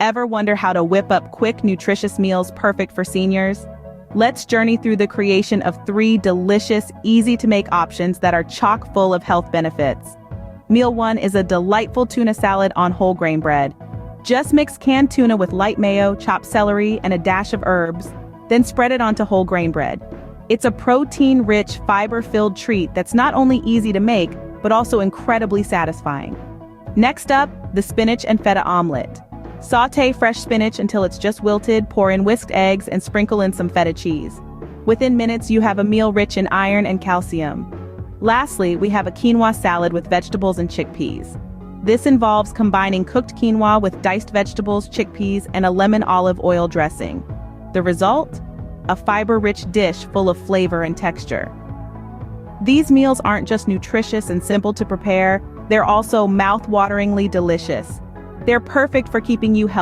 Ever wonder how to whip up quick, nutritious meals perfect for seniors? Let's journey through the creation of 3 delicious, easy-to-make options that are chock full of health benefits. Meal 1 is a delightful tuna salad on whole grain bread. Just mix canned tuna with light mayo, chopped celery, and a dash of herbs, then spread it onto whole grain bread. It's a protein-rich, fiber-filled treat that's not only easy to make, but also incredibly satisfying. Next up, the spinach and feta omelet. Sauté fresh spinach until it's just wilted, pour in whisked eggs, and sprinkle in some feta cheese. Within minutes, you have a meal rich in iron and calcium. Lastly, we have a quinoa salad with vegetables and chickpeas. This involves combining cooked quinoa with diced vegetables, chickpeas, and a lemon olive oil dressing. The result? A fiber-rich dish full of flavor and texture. These meals aren't just nutritious and simple to prepare, they're also mouth-wateringly delicious. They're perfect for keeping you healthy